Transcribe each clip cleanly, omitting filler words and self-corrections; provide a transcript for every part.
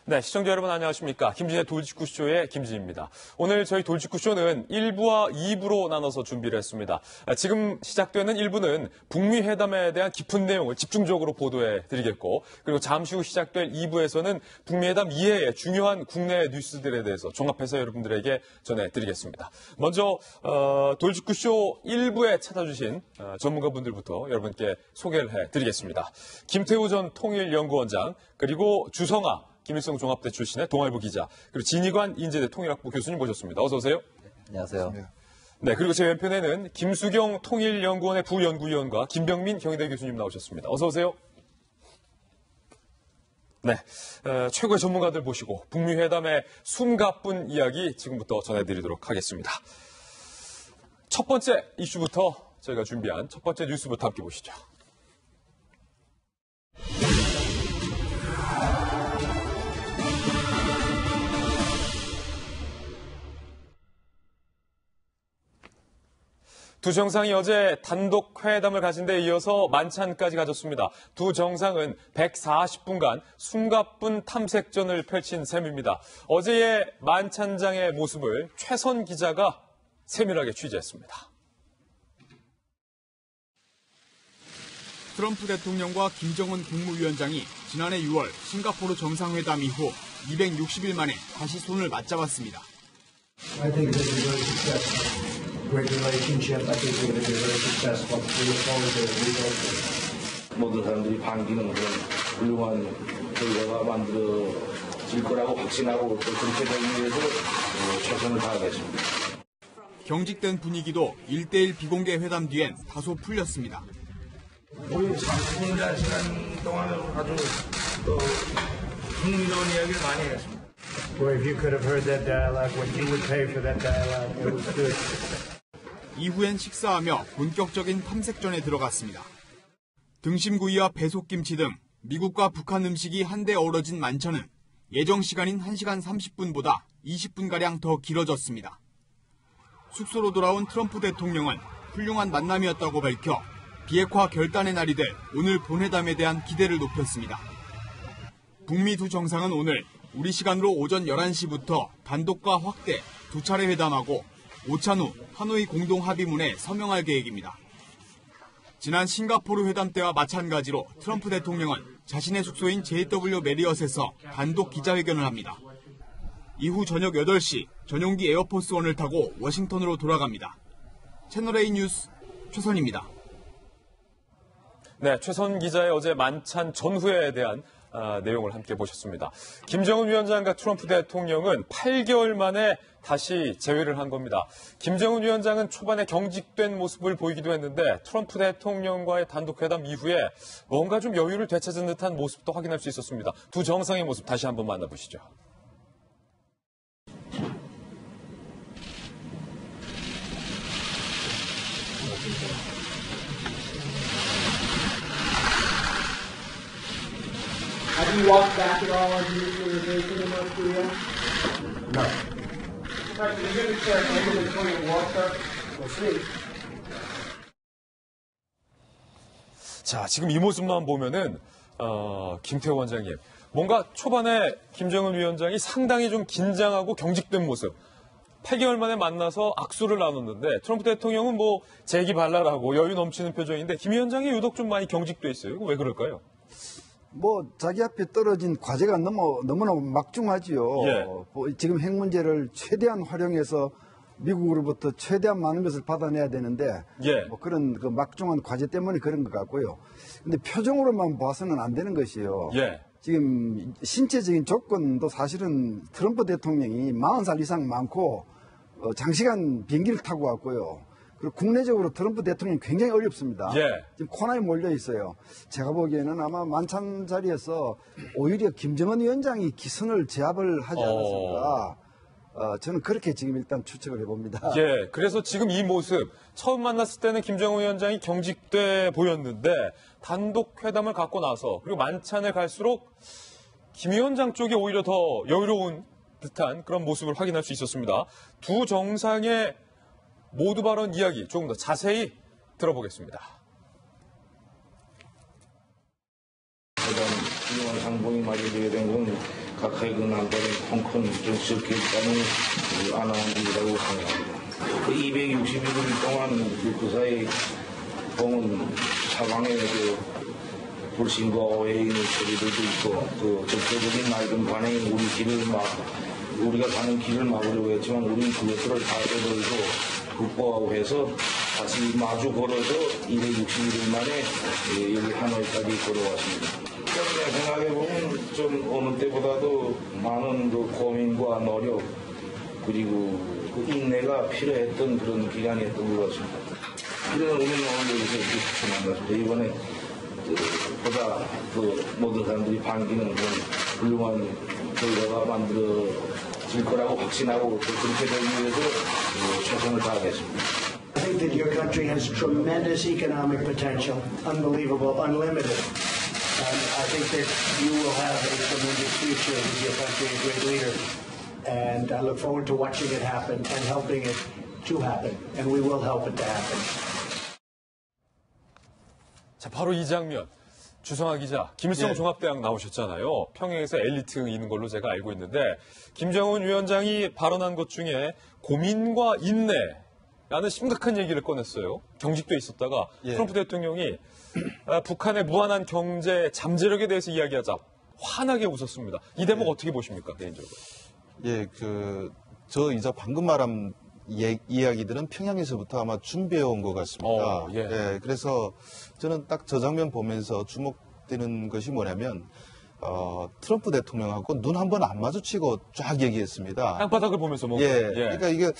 네, 시청자 여러분 안녕하십니까. 김진의 돌직구쇼의 김진입니다. 오늘 저희 돌직구쇼는 1부와 2부로 나눠서 준비를 했습니다. 지금 시작되는 1부는 북미 회담에 대한 깊은 내용을 집중적으로 보도해 드리겠고, 그리고 잠시 후 시작될 2부에서는 북미 회담 이외의 중요한 국내 뉴스들에 대해서 종합해서 여러분들에게 전해드리겠습니다. 먼저 돌직구쇼 1부에 찾아주신 전문가분들부터 여러분께 소개를 해드리겠습니다. 김태우 전 통일연구원장, 그리고 주성아 김일성 종합대 출신의 동아일보 기자, 그리고 진희관 인제대 통일학부 교수님 모셨습니다. 어서 오세요. 안녕하세요. 네, 그리고 제 왼편에는 김수경 통일연구원의 부연구위원과 김병민 경희대 교수님 나오셨습니다. 어서 오세요. 네, 최고의 전문가들 모시고 북미 회담의 숨가쁜 이야기 지금부터 전해드리도록 하겠습니다. 첫 번째 이슈부터 저희가 준비한 첫 번째 뉴스부터 함께 보시죠. 두 정상이 어제 단독 회담을 가진 데 이어서 만찬까지 가졌습니다. 두 정상은 140분간 숨가쁜 탐색전을 펼친 셈입니다. 어제의 만찬장의 모습을 최선 기자가 세밀하게 취재했습니다. 트럼프 대통령과 김정은 국무위원장이 지난해 6월 싱가포르 정상회담 이후 260일 만에 다시 손을 맞잡았습니다. I think this is very successful. Great relationship. I think we're going to be very successful. We look forward to it. 모든 사람들이 반기는 그런 훌륭한 결과가 만들어질 거라고 확신하고 또 정체적인 위해서 최선을 다하겠습니다. 경직된 분위기도 1대1 비공개 회담 뒤엔 다소 풀렸습니다. 우리 30분간 시간 동안은 아주 흥미로운 이야기를 많이 했습니다. Boy, if you could have heard that dialogue, what you would pay for that dialogue, it was good. 이후엔 식사하며 본격적인 탐색전에 들어갔습니다. 등심구이와 배속김치 등 미국과 북한 음식이 한데 어우러진 만찬은 예정 시간인 1시간 30분보다 20분가량 더 길어졌습니다. 숙소로 돌아온 트럼프 대통령은 훌륭한 만남이었다고 밝혀 비핵화 결단의 날이 될 오늘 본회담에 대한 기대를 높였습니다. 북미 두 정상은 오늘 우리 시간으로 오전 11시부터 단독과 확대 두 차례 회담하고 오찬 후 하노이 공동합의문에 서명할 계획입니다. 지난 싱가포르 회담 때와 마찬가지로 트럼프 대통령은 자신의 숙소인 JW 메리엇에서 단독 기자회견을 합니다. 이후 저녁 8시 전용기 에어포스원을 타고 워싱턴으로 돌아갑니다. 채널A 뉴스 최선입니다. 네, 최선 기자의 어제 만찬 전후에 대한 내용을 함께 보셨습니다. 김정은 위원장과 트럼프 대통령은 8개월 만에 다시 재회를 한 겁니다. 김정은 위원장은 초반에 경직된 모습을 보이기도 했는데 트럼프 대통령과의 단독 회담 이후에 뭔가 좀 여유를 되찾은 듯한 모습도 확인할 수 있었습니다. 두 정상의 모습 다시 한번 만나보시죠. Have you walked back at all on your vacation in North Korea? No. Right, you're going to share ambulatory walker. We'll see. 자, 지금 이 모습만 보면은 김태호 원장님, 뭔가 초반에 김정은 위원장이 상당히 좀 긴장하고 경직된 모습. 8개월 만에 만나서 악수를 나눴는데 트럼프 대통령은 뭐 재기발랄하고 여유 넘치는 표정인데 김 위원장이 유독 좀 많이 경직돼 있어요. 이거 왜 그럴까요? 뭐 자기 앞에 떨어진 과제가 너무나 막중하지요. 예. 지금 핵 문제를 최대한 활용해서 미국으로부터 최대한 많은 것을 받아내야 되는데 예. 뭐 그런 그 막중한 과제 때문에 그런 것 같고요. 근데 표정으로만 봐서는 안 되는 것이요. 예. 지금 신체적인 조건도 사실은 트럼프 대통령이 40살 이상 많고 장시간 비행기를 타고 왔고요. 그리고 국내적으로 트럼프 대통령이 굉장히 어렵습니다. 예. 지금 코너에 몰려 있어요. 제가 보기에는 아마 만찬 자리에서 오히려 김정은 위원장이 기선을 제압을 하지 않았을까. 저는 그렇게 지금 일단 추측을 해봅니다. 예, 그래서 지금 이 모습 처음 만났을 때는 김정은 위원장이 경직돼 보였는데 단독 회담을 갖고 나서 그리고 만찬을 갈수록 김 위원장 쪽이 오히려 더 여유로운 듯한 그런 모습을 확인할 수 있었습니다. 두 정상의 모두 발언 이야기 조금 더 자세히 들어보겠습니다. 훌륭한 상봉이 맞이되게 된 건 각하의 그 남다른 통큰 정치적 결단이 안아온이라고 생각합니다. 그 261일 동안 그 사이 보면 사방에 불신과 오해의 소리들도 있고 그 정치적인 낡은 관행이 우리가 가는 길을 막으려고 했지만 우리는 그것들을 다 저들고 극복하고 해서 다시 마주 걸어서 261일 만에 여기 하노이까지 걸어왔습니다. 그냥 생각해보면 좀 어느 때보다도 많은 그 고민과 노력 그리고 그 인내가 필요했던 그런 기간이었던 것 같습니다. 그래서 우리는 오늘 여기서 이렇게 추천한 것입니다. 이번에 보다 그 모든 사람들이 반기는 그런 훌륭한 결과가 만들어질 거라고 확신하고 그렇게 되기 위해서 최선을 다하겠습니다. I think that your country has tremendous economic potential, unbelievable, unlimited. And I think that you will have a tremendous future with your country, a great leader. And I look forward to watching it happen and helping it to happen. And we will help it to happen. 자, 바로 이 장면. 주성아 기자, 김일성 예. 종합대학 나오셨잖아요. 평양에서 엘리트인 걸로 제가 알고 있는데 김정은 위원장이 발언한 것 중에 고민과 인내라는 심각한 얘기를 꺼냈어요. 경직돼 있었다가 예. 트럼프 대통령이 북한의 무한한 경제 잠재력에 대해서 이야기하자 환하게 웃었습니다. 이 대목 어떻게 보십니까, 개인적으로? 예, 저 이제 방금 말한 이야기들은 평양에서부터 아마 준비해온 것 같습니다. 예. 그래서 저는 딱 저 장면 보면서 주목되는 것이 뭐냐면, 트럼프 대통령하고 눈 한 번 안 마주치고 쫙 얘기했습니다. 땅바닥을 보면서 뭐. 예. 그러니까 이게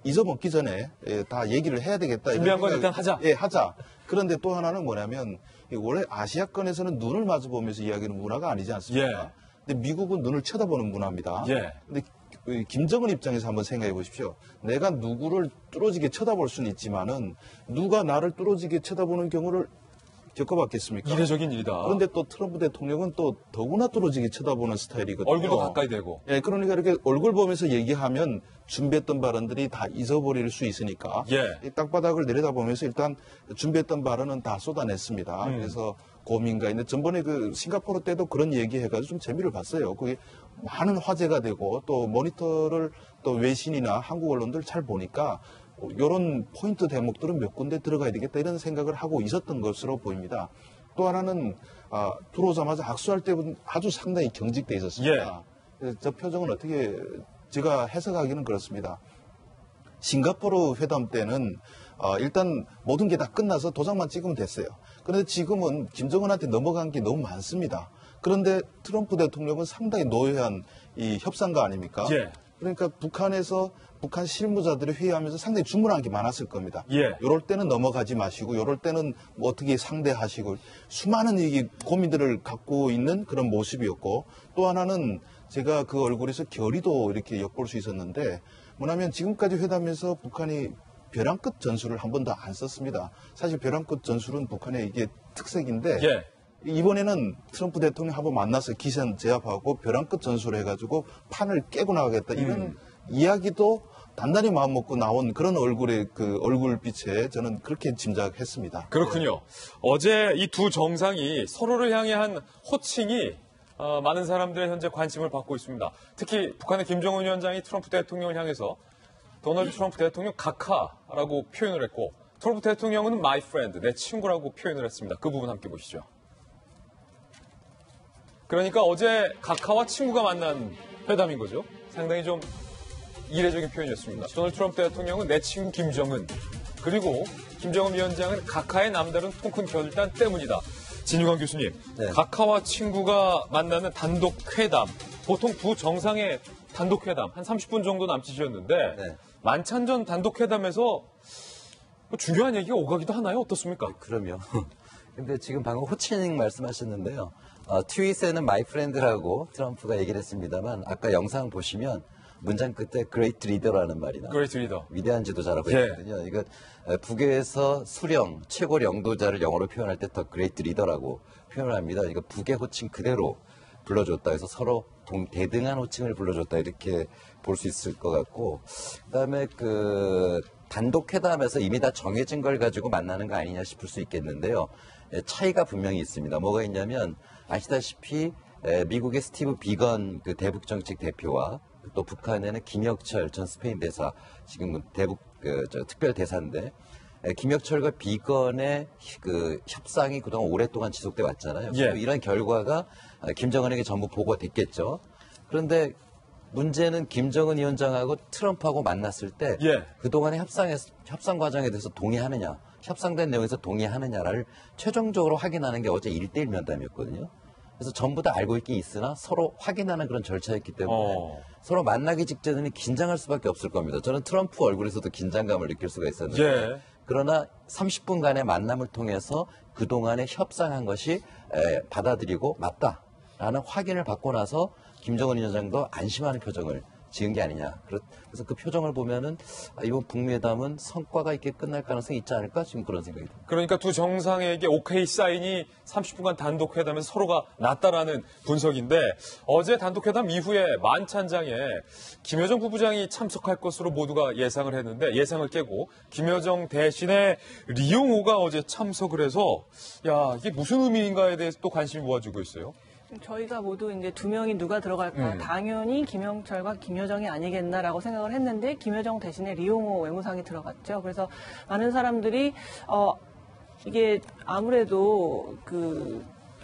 잊어먹기 전에 다 얘기를 해야 되겠다. 준비한 건 이런 일단 하자. 예, 하자. 그런데 또 하나는 뭐냐면, 원래 아시아권에서는 눈을 마주 보면서 이야기하는 문화가 아니지 않습니까? 예. 근데 미국은 눈을 쳐다보는 문화입니다. 예. 근데 김정은 입장에서 한번 생각해 보십시오. 내가 누구를 뚫어지게 쳐다볼 수는 있지만은 누가 나를 뚫어지게 쳐다보는 경우를 겪어봤겠습니까? 이례적인 일이다. 그런데 또 트럼프 대통령은 또 더구나 뚫어지게 쳐다보는 스타일이거든요. 얼굴도 가까이 대고. 예, 그러니까 이렇게 얼굴 보면서 얘기하면 준비했던 발언들이 다 잊어버릴 수 있으니까 예. 이 땅바닥을 내려다보면서 일단 준비했던 발언은 다 쏟아냈습니다. 그래서 고민가 있는데 전번에 그 싱가포르 때도 그런 얘기 해가지고 좀 재미를 봤어요. 그게 많은 화제가 되고 또 모니터를 또 외신이나 한국 언론들 잘 보니까 이런 포인트 대목들은 몇 군데 들어가야 되겠다 이런 생각을 하고 있었던 것으로 보입니다. 또 하나는 들어오자마자 악수할 때는 아주 상당히 경직돼 있었습니다. 저 표정은 어떻게 제가 해석하기는 그렇습니다. 싱가포르 회담 때는 일단 모든 게 다 끝나서 도장만 찍으면 됐어요. 그런데 지금은 김정은한테 넘어간 게 너무 많습니다. 그런데 트럼프 대통령은 상당히 노회한 이 협상가 아닙니까? 예. 그러니까 북한에서 북한 실무자들이 회의하면서 상당히 주문한 게 많았을 겁니다. 예. 이럴 때는 넘어가지 마시고 이럴 때는 뭐 어떻게 상대하시고 수많은 이 고민들을 갖고 있는 그런 모습이었고 또 하나는 제가 그 얼굴에서 결의도 이렇게 엿볼 수 있었는데 뭐냐면 지금까지 회담에서 북한이 벼랑 끝 전술을 한 번도 안 썼습니다. 사실 벼랑 끝 전술은 북한의 이게 특색인데 예. 이번에는 트럼프 대통령 한번 만나서 기선 제압하고 벼랑 끝 전술을 해가지고 판을 깨고 나가겠다 이런 이야기도 단단히 마음먹고 나온 그런 얼굴의 그 얼굴빛에 저는 그렇게 짐작했습니다. 그렇군요. 어제 이 두 정상이 서로를 향해 한 호칭이 많은 사람들의 현재 관심을 받고 있습니다. 특히 북한의 김정은 위원장이 트럼프 대통령을 향해서 도널드 트럼프 대통령 각하라고 표현을 했고 트럼프 대통령은 my friend, 내 친구라고 표현을 했습니다. 그 부분 함께 보시죠. 그러니까 어제 각하와 친구가 만난 회담인 거죠. 상당히 좀 이례적인 표현이었습니다. 도널드 트럼프 대통령은 내 친구 김정은, 그리고 김정은 위원장은 각하의 남다른 통큰 결단 때문이다. 진유관 교수님, 네. 각하와 친구가 만나는 단독 회담, 보통 두 정상의 단독 회담 한 30분 정도 남짓이었는데 네. 만찬전 단독 회담에서 뭐 중요한 얘기가 오가기도 하나요? 어떻습니까? 그럼요. 근데 지금 방금 호칭 말씀하셨는데요. 트윗에는 마이 프렌드라고 트럼프가 얘기를 했습니다만 아까 영상 보시면 문장 끝에 그레이트 리더라는 말이 나와요. 그레이트 리더. 위대한 지도자라고 예. 했거든요. 이거 북에서 수령, 최고 영도자를 영어로 표현할 때 더 그레이트 리더라고 표현을 합니다. 이거 북의 호칭 그대로 불러줬다 해서 서로 대등한 호칭을 불러줬다 이렇게 볼 수 있을 것 같고 그다음에 그 단독 회담에서 이미 다 정해진 걸 가지고 만나는 거 아니냐 싶을 수 있겠는데요. 차이가 분명히 있습니다. 뭐가 있냐면 아시다시피 미국의 스티브 비건 그 대북 정책 대표와 또 북한에는 김혁철 전 스페인 대사, 지금 대북 특별 대사인데, 김혁철과 비건의 그 협상이 그동안 오랫동안 지속돼 왔잖아요. 예. 이런 결과가 김정은에게 전부 보고됐겠죠. 그런데 문제는 김정은 위원장하고 트럼프하고 만났을 때 예. 그동안의 협상 과정에 대해서 동의하느냐, 협상된 내용에서 동의하느냐를 최종적으로 확인하는 게 어제 1대1 면담이었거든요. 그래서 전부 다 알고 있긴 있으나 서로 확인하는 그런 절차였기 때문에 서로 만나기 직전에는 긴장할 수밖에 없을 겁니다. 저는 트럼프 얼굴에서도 긴장감을 느낄 수가 있었는데 예. 그러나 30분간의 만남을 통해서 그동안에 협상한 것이 받아들이고 맞다라는 확인을 받고 나서 김정은 위원장도 안심하는 표정을 지은 게 아니냐. 그래서 그 표정을 보면은 이번 북미회담은 성과가 있게 끝날 가능성이 있지 않을까 지금 그런 생각이 듭니다. 그러니까 두 정상에게 오케이 사인이 30분간 단독 회담에서 서로가 났다라는 분석인데 어제 단독 회담 이후에 만찬장에 김여정 부부장이 참석할 것으로 모두가 예상을 했는데 예상을 깨고 김여정 대신에 리용호가 어제 참석을 해서 야 이게 무슨 의미인가에 대해서 또 관심이 모아지고 있어요. 저희가 모두 이제 두 명이 누가 들어갈까 당연히 김영철과 김여정이 아니겠나라고 생각을 했는데 김여정 대신에 리용호 외무상이 들어갔죠. 그래서 많은 사람들이 이게 아무래도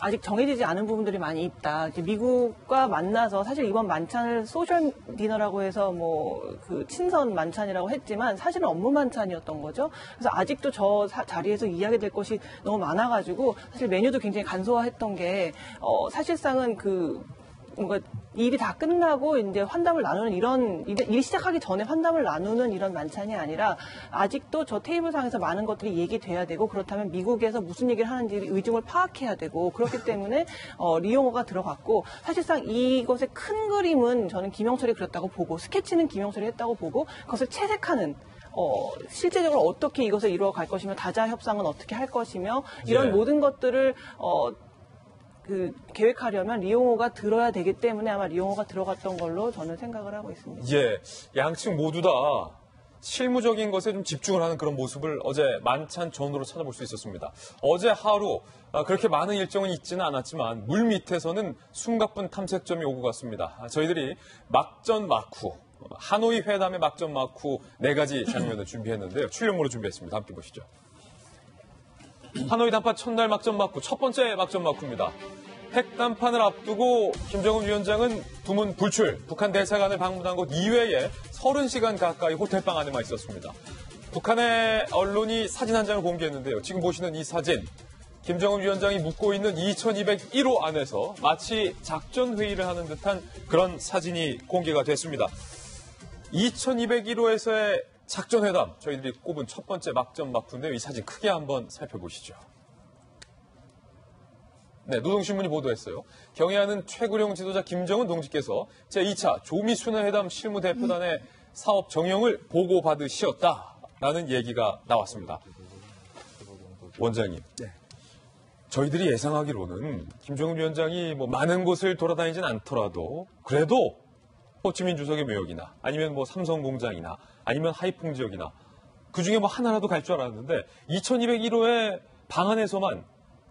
아직 정해지지 않은 부분들이 많이 있다. 이제 미국과 만나서 사실 이번 만찬을 소셜 디너라고 해서 친선 만찬이라고 했지만 사실은 업무 만찬이었던 거죠. 그래서 아직도 저 자리에서 이야기될 것이 너무 많아가지고 사실 메뉴도 굉장히 간소화했던 게 사실상은 뭔가 일이 다 끝나고 이제 환담을 나누는 일이 시작하기 전에 환담을 나누는 이런 만찬이 아니라 아직도 저 테이블상에서 많은 것들이 얘기돼야 되고 그렇다면 미국에서 무슨 얘기를 하는지 의중을 파악해야 되고 그렇기 때문에 리용호가 들어갔고 사실상 이것의 큰 그림은 저는 김영철이 그렸다고 보고 스케치는 김영철이 했다고 보고 그것을 채색하는 실제적으로 어떻게 이것을 이루어갈 것이며 다자 협상은 어떻게 할 것이며 이런 모든 것들을 계획하려면 리용호가 들어야 되기 때문에 아마 리용호가 들어갔던 걸로 저는 생각을 하고 있습니다. 예, 양측 모두 다 실무적인 것에 좀 집중을 하는 그런 모습을 어제 만찬 전후로 찾아볼 수 있었습니다. 어제 하루 그렇게 많은 일정은 있지는 않았지만 물 밑에서는 숨가쁜 탐색점이 오고 갔습니다. 저희들이 막전 막후, 하노이 회담의 막전 막후 4가지 장면을 준비했는데요. 출연으로 준비했습니다. 함께 보시죠. 하노이 담판 첫날 막전 막후, 첫 번째 막전 막후입니다. 핵 담판을 앞두고 김정은 위원장은 두문 불출, 북한 대사관을 방문한 곳 이외에 30시간 가까이 호텔방 안에만 있었습니다. 북한의 언론이 사진 한 장을 공개했는데요. 지금 보시는 이 사진, 김정은 위원장이 묵고 있는 2201호 안에서 마치 작전회의를 하는 듯한 그런 사진이 공개가 됐습니다. 2201호에서의 작전회담, 저희들이 꼽은 첫 번째 막전 막후인데요. 이 사진 크게 한번 살펴보시죠. 네, 노동신문이 보도했어요. 경애하는 최고령 지도자 김정은 동지께서 제2차 조미순회담 실무대표단의 사업 정영을 보고받으셨다라는 얘기가 나왔습니다. 원장님, 저희들이 예상하기로는 김정은 위원장이 많은 곳을 돌아다니진 않더라도 그래도 호치민 주석의 묘역이나 아니면 삼성공장이나 아니면 하이퐁 지역이나 그중에 하나라도 갈 줄 알았는데 2201호의 방 안에서만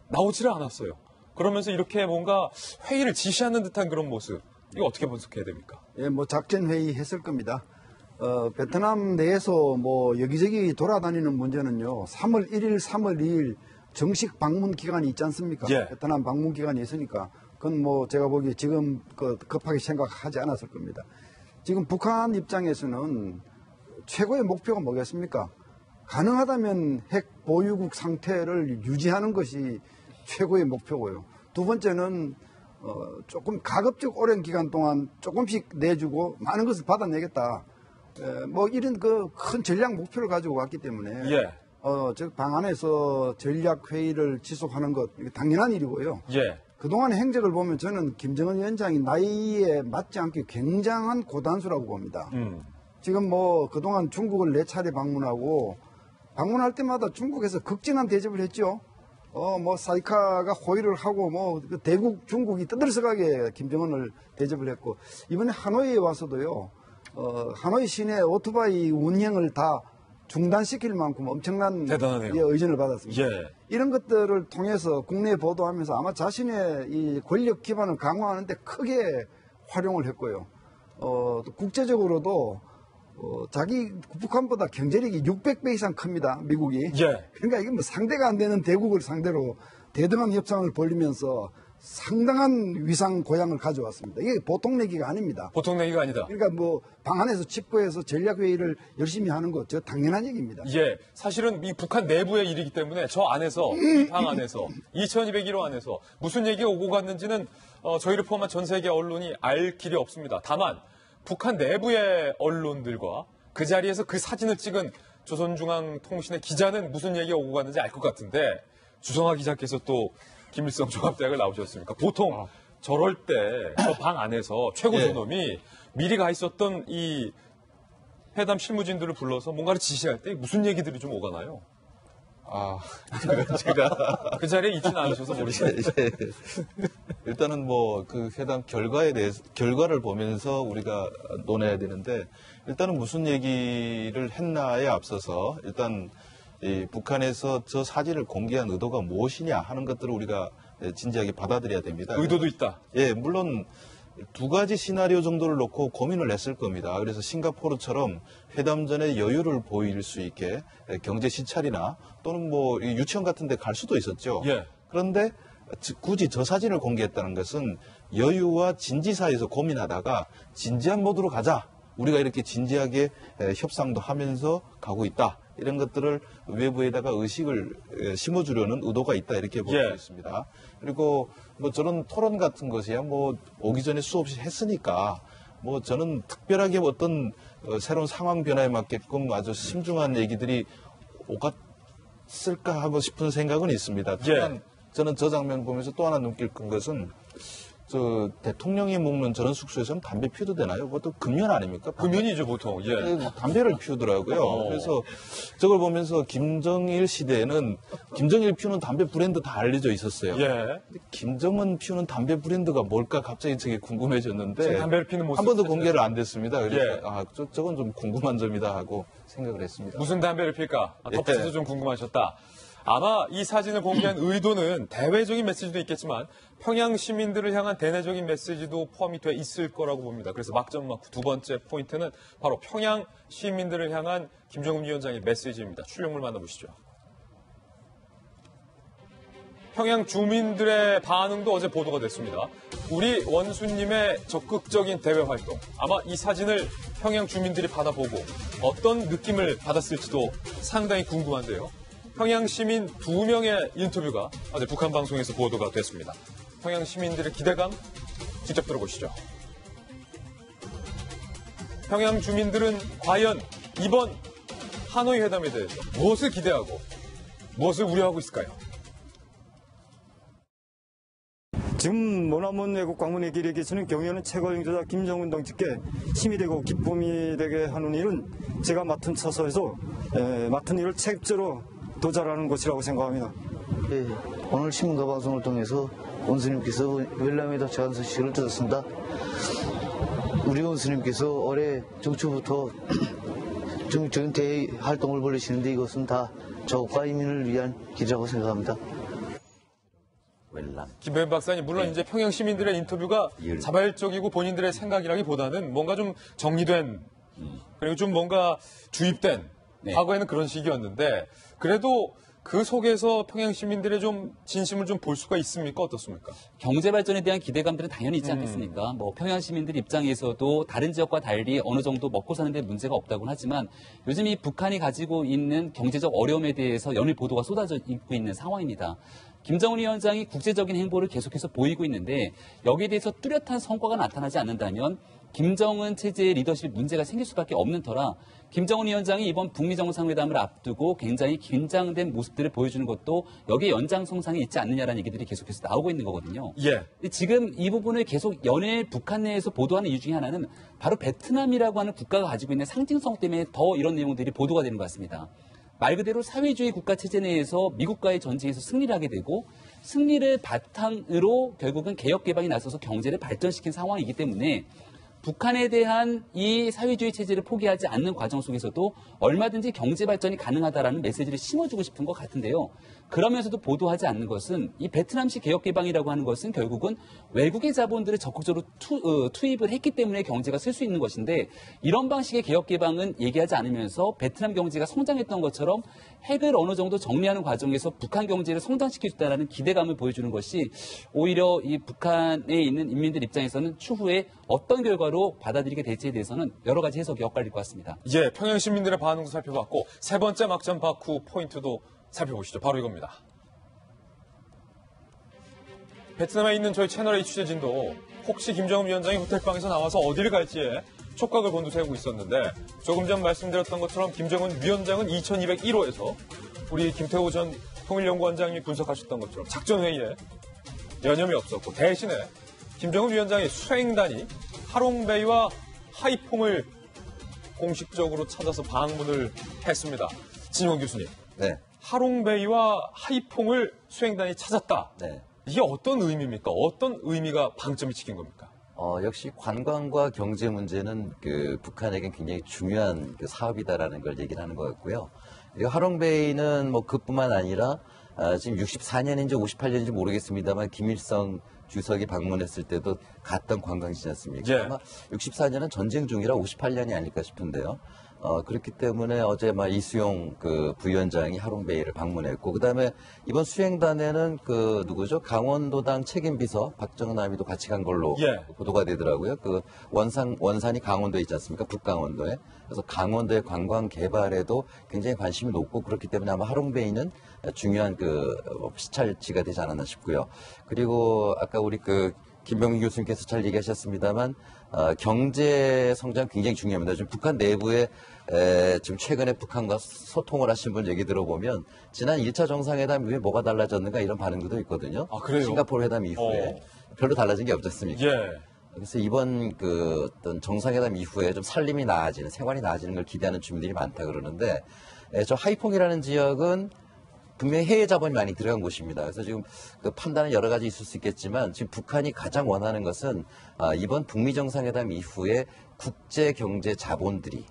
나오지를 않았어요. 그러면서 이렇게 뭔가 회의를 지시하는 듯한 그런 모습, 이거 어떻게 분석해야 됩니까? 예, 작전회의 했을 겁니다. 베트남 내에서 여기저기 돌아다니는 문제는요, 3월 1일, 3월 2일 정식 방문 기간이 있지 않습니까? 예. 베트남 방문 기간이 있으니까. 그건 제가 보기에 지금 급하게 생각하지 않았을 겁니다. 지금 북한 입장에서는 최고의 목표가 뭐겠습니까? 가능하다면 핵 보유국 상태를 유지하는 것이 최고의 목표고요. 두 번째는 조금 가급적 오랜 기간 동안 조금씩 내주고 많은 것을 받아내겠다. 이런 큰 전략 목표를 가지고 왔기 때문에 즉 방 안에서 전략 회의를 지속하는 것 당연한 일이고요. 그동안의 행적을 보면 저는 김정은 위원장이 나이에 맞지 않게 굉장한 고단수라고 봅니다. 지금 그동안 중국을 4차례 방문하고 방문할 때마다 중국에서 극진한 대접을 했죠. 사이카가 호의를 하고 대국 중국이 떠들썩하게 김정은을 대접을 했고 이번에 하노이에 와서도요. 하노이 시내 오토바이 운행을 다 중단시킬 만큼 엄청난 대단하네요. 의전을 받았습니다. 이런 것들을 통해서 국내에 보도하면서 아마 자신의 이 권력 기반을 강화하는 데 크게 활용을 했고요. 또 국제적으로도 자기 북한보다 경제력이 600배 이상 큽니다. 미국이. 예. 그러니까 이게 뭐 상대가 안 되는 대국을 상대로 대등한 협상을 벌리면서 상당한 위상 고양을 가져왔습니다. 이게 보통 얘기가 아닙니다. 보통 얘기가 아니다. 그러니까 뭐 방 안에서 집구해서 전략회의를 열심히 하는 거 저 당연한 얘기입니다. 예, 사실은 이 북한 내부의 일이기 때문에 저 안에서, 이 방 안에서, 2201호 안에서 무슨 얘기가 오고 갔는지는 저희를 포함한 전 세계 언론이 알 길이 없습니다. 다만 북한 내부의 언론들과 그 자리에서 그 사진을 찍은 조선중앙통신의 기자는 무슨 얘기가 오고 갔는지 알 것 같은데 주성아 기자께서 또 김일성 종합대학을 나오셨습니까? 보통 저럴 때 저 방 안에서 최고 존엄이 미리 가 있었던 이 회담 실무진들을 불러서 뭔가를 지시할 때 무슨 얘기들이 좀 오가나요? 제가 그 자리에 있지는 않으셔서 모르겠어요. 일단은 뭐 그 회담 결과를 보면서 우리가 논해야 되는데 일단은 무슨 얘기를 했나에 앞서서 일단 이 북한에서 저 사진을 공개한 의도가 무엇이냐 하는 것들을 우리가 진지하게 받아들여야 됩니다. 의도도 있다. 예, 물론 두 가지 시나리오 정도를 놓고 고민을 했을 겁니다. 그래서 싱가포르처럼 회담 전에 여유를 보일 수 있게 경제 시찰이나 또는 뭐 유치원 같은 데 갈 수도 있었죠. 예. 그런데 굳이 저 사진을 공개했다는 것은 여유와 진지 사이에서 고민하다가 진지한 모드로 가자. 우리가 이렇게 진지하게 협상도 하면서 가고 있다. 이런 것들을 외부에다가 의식을 심어주려는 의도가 있다. 이렇게 보고 있습니다. 그리고 뭐 저런 토론 같은 것이야 뭐 오기 전에 수없이 했으니까 뭐 저는 특별하게 어떤 새로운 상황 변화에 맞게끔 아주 심중한 얘기들이 오갔을까 하고 싶은 생각은 있습니다. 다만 저는 저 장면 보면서 또 하나 눈길 끈 것은 저 대통령이 묵는 저런 숙소에서는 담배 피워도 되나요? 그것도 금연 아닙니까? 금연이죠 보통. 예. 담배를 피우더라고요. 그래서 저걸 보면서 김정일 시대에는 김정일 피우는 담배 브랜드 다 알려져 있었어요. 예. 김정은 피우는 담배 브랜드가 뭘까 갑자기 저게 궁금해졌는데 담배를 피는 모습 한 번도 공개를 안 됐습니다. 그래서 예. 저건 좀 궁금한 점이다 하고 생각을 했습니다. 무슨 담배를 필까? 덧붙여서 좀 궁금하셨다. 아마 이 사진을 공개한 의도는 대외적인 메시지도 있겠지만 평양 시민들을 향한 대내적인 메시지도 포함이 돼 있을 거라고 봅니다. 그래서 막전막후 두 번째 포인트는 바로 평양 시민들을 향한 김정은 위원장의 메시지입니다. 출력물 만나보시죠. 평양 주민들의 반응도 어제 보도가 됐습니다. 우리 원수님의 적극적인 대외 활동. 아마 이 사진을 평양 주민들이 받아보고 어떤 느낌을 받았을지도 상당히 궁금한데요. 평양 시민 2명의 인터뷰가 어제 북한 방송에서 보도가 됐습니다. 평양 시민들의 기대감 직접 들어보시죠. 평양 주민들은 과연 이번 하노이 회담에 대해서 무엇을 기대하고 무엇을 우려하고 있을까요? 지금 머나먼 외국 방문의 길에 계시는 경의하는 최고領導者 김정은 동지께 힘이 되고 기쁨이 되게 하는 일은 제가 맡은 처소에서 맡은 일을 책임져로 도달하는 것이라고 생각합니다. 네, 오늘 신문과 방송을 통해서 원수님께서 웰람에 도착한 소식을 들었습니다. 우리 원수님께서 올해 정초부터 정적인 대외 활동을 벌이시는데 이것은 다 조국과 인민을 위한 길이라고 생각합니다. 김배현 박사님, 물론 이제 평양 시민들의 인터뷰가 자발적이고 본인들의 생각이라기보다는 뭔가 좀 정리된 그리고 좀 뭔가 주입된 과거에는 그런 식이었는데 그래도 그 속에서 평양 시민들의 좀 진심을 좀 볼 수가 있습니까? 어떻습니까? 경제 발전에 대한 기대감들은 당연히 있지 않겠습니까? 뭐 평양 시민들 입장에서도 다른 지역과 달리 어느 정도 먹고 사는 데 문제가 없다고는 하지만 요즘 이 북한이 가지고 있는 경제적 어려움에 대해서 연일 보도가 쏟아져 있고 있는 상황입니다. 김정은 위원장이 국제적인 행보를 계속해서 보이고 있는데 여기에 대해서 뚜렷한 성과가 나타나지 않는다면 김정은 체제의 리더십 문제가 생길 수밖에 없는 터라 김정은 위원장이 이번 북미 정상회담을 앞두고 굉장히 긴장된 모습들을 보여주는 것도 여기에 연장선상에 있지 않느냐라는 얘기들이 계속해서 나오고 있는 거거든요. 지금 이 부분을 계속 연일 북한 내에서 보도하는 이유 중에 하나는 바로 베트남이라고 하는 국가가 가지고 있는 상징성 때문에 더 이런 내용들이 보도가 되는 것 같습니다. 말 그대로 사회주의 국가 체제 내에서 미국과의 전쟁에서 승리를 하게 되고 승리를 바탕으로 결국은 개혁 개방이 나서서 경제를 발전시킨 상황이기 때문에 북한에 대한 이 사회주의 체제를 포기하지 않는 과정 속에서도 얼마든지 경제 발전이 가능하다라는 메시지를 심어주고 싶은 것 같은데요. 그러면서도 보도하지 않는 것은 이 베트남식 개혁개방이라고 하는 것은 결국은 외국의 자본들을 적극적으로 투입을 했기 때문에 경제가 쓸 수 있는 것인데 이런 방식의 개혁개방은 얘기하지 않으면서 베트남 경제가 성장했던 것처럼 핵을 어느 정도 정리하는 과정에서 북한 경제를 성장시켜줬다는 기대감을 보여주는 것이 오히려 이 북한에 있는 인민들 입장에서는 추후에 어떤 결과로 받아들이게 될지에 대해서는 여러 가지 해석이 엇갈릴 것 같습니다. 예, 평양 시민들의 반응도 살펴봤고 세 번째 막전 바쿠 포인트도 살펴보시죠. 바로 이겁니다. 베트남에 있는 저희 채널 A 취재진도 혹시 김정은 위원장이 호텔방에서 나와서 어디를 갈지에 촉각을 곤두세우고 있었는데 조금 전 말씀드렸던 것처럼 김정은 위원장은 2201호에서 우리 김태호 전 통일연구원장님이 분석하셨던 것처럼 작전회의에 여념이 없었고 대신에 김정은 위원장의 수행단이 하롱베이와 하이퐁을 공식적으로 찾아서 방문을 했습니다. 진용 교수님. 네. 하롱베이와 하이퐁을 수행단이 찾았다. 네. 이게 어떤 의미입니까? 어떤 의미가 방점이 찍힌 겁니까? 역시 관광과 경제 문제는 북한에겐 굉장히 중요한 사업이다라는 걸 얘기를 하는 것 같고요. 그리고 하롱베이는 뭐 그뿐만 아니라 지금 64년인지 58년인지 모르겠습니다만 김일성 주석이 방문했을 때도 갔던 관광지지 않습니까? 예. 아마 64년은 전쟁 중이라 58년이 아닐까 싶은데요. 그렇기 때문에 어제 이수용 부위원장이 하롱베이를 방문했고, 그 다음에 이번 수행단에는 누구죠? 강원도당 책임비서 박정남이도 같이 간 걸로 예. 보도가 되더라고요. 원산이 강원도에 있지 않습니까? 북강원도에. 그래서 강원도의 관광 개발에도 굉장히 관심이 높고, 그렇기 때문에 아마 하롱베이는 중요한 시찰지가 되지 않았나 싶고요. 그리고 아까 우리 김병민 교수님께서 잘 얘기하셨습니다만, 경제 성장 굉장히 중요합니다. 지금 북한 내부에 지금 최근에 북한과 소통을 하신 분 얘기 들어보면 지난 1차 정상회담 이후에 뭐가 달라졌는가 이런 반응도 있거든요. 아, 그래요? 싱가포르 회담 이후에 별로 달라진 게 없지 않습니까? 예. 그래서 이번 어떤 정상회담 이후에 좀 살림이 나아지는, 생활이 나아지는 걸 기대하는 주민들이 많다 그러는데, 저 하이퐁이라는 지역은 분명히 해외 자본이 많이 들어간 곳입니다. 그래서 지금 판단은 여러 가지 있을 수 있겠지만 지금 북한이 가장 원하는 것은 이번 북미 정상회담 이후에 국제 경제 자본들이,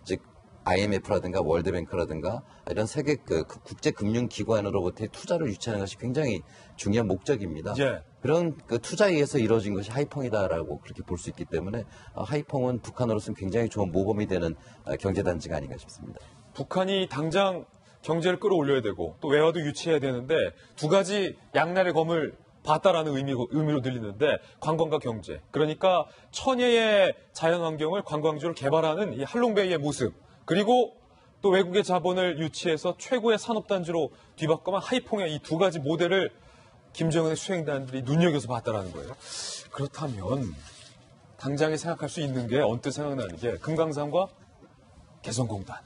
즉 IMF라든가 월드뱅크라든가 이런 세계 국제 금융 기관으로부터의 투자를 유치하는 것이 굉장히 중요한 목적입니다. 예. 그런 투자에 의해서 이루어진 것이 하이퐁이다라고 그렇게 볼 수 있기 때문에 하이퐁은 북한으로서는 굉장히 좋은 모범이 되는 경제단지가 아닌가 싶습니다. 북한이 당장 경제를 끌어올려야 되고 또 외화도 유치해야 되는데 두 가지 양날의 검을 봤다라는 의미로 들리는데 관광과 경제. 그러니까 천혜의 자연환경을 관광지로 개발하는 이 할롱베이의 모습. 그리고 또 외국의 자본을 유치해서 최고의 산업단지로 뒤바꿔만 하이퐁의 이 두 가지 모델을 김정은의 수행단들이 눈여겨서 봤다라는 거예요. 그렇다면 당장에 생각할 수 있는 게 언뜻 생각나는 게 금강산과 개성공단.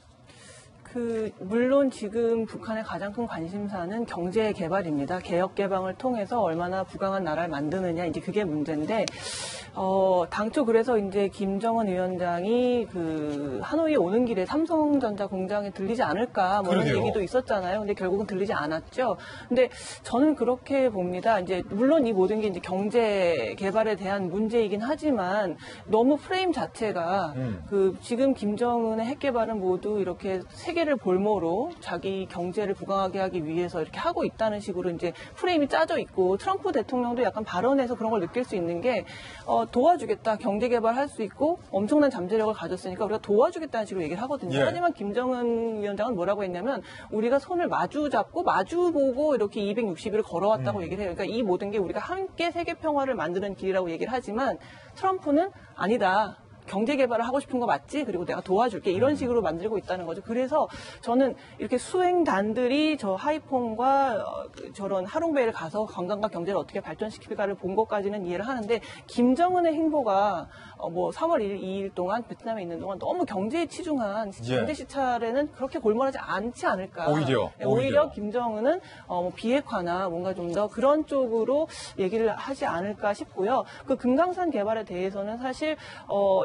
물론 지금 북한의 가장 큰 관심사는 경제 개발입니다. 개혁 개방을 통해서 얼마나 부강한 나라를 만드느냐, 이제 그게 문제인데, 당초 그래서 이제 김정은 위원장이 하노이에 오는 길에 삼성전자 공장에 들리지 않을까, 뭐 이런 얘기도 있었잖아요. 근데 결국은 들리지 않았죠. 근데 저는 그렇게 봅니다. 이제 물론 이 모든 게 이제 경제 개발에 대한 문제이긴 하지만 너무 프레임 자체가 지금 김정은의 핵 개발은 모두 이렇게 세계를 볼모로 자기 경제를 부강하게 하기 위해서 이렇게 하고 있다는 식으로 이제 프레임이 짜져 있고, 트럼프 대통령도 약간 발언에서 그런 걸 느낄 수 있는 게 도와주겠다, 경제 개발할 수 있고 엄청난 잠재력을 가졌으니까 우리가 도와주겠다는 식으로 얘기를 하거든요. 예. 하지만 김정은 위원장은 뭐라고 했냐면 우리가 손을 마주 잡고 마주 보고 이렇게 260일을 걸어왔다고 얘기를 해요. 그러니까 이 모든 게 우리가 함께 세계 평화를 만드는 길이라고 얘기를 하지만 트럼프는 아니다. 경제 개발을 하고 싶은 거 맞지? 그리고 내가 도와줄게. 이런 식으로 만들고 있다는 거죠. 그래서 저는 이렇게 수행단들이 저 하이퐁과 저런 하롱베이를 가서 관광과 경제를 어떻게 발전시킬까를 본 것까지는 이해를 하는데, 김정은의 행보가 3월 2일 동안 베트남에 있는 동안 너무 경제에 치중한 경제 시찰에는 그렇게 골몰하지 않지 않을까. 오히려 김정은은 비핵화나 뭔가 좀 더 그런 쪽으로 얘기를 하지 않을까 싶고요. 금강산 개발에 대해서는 사실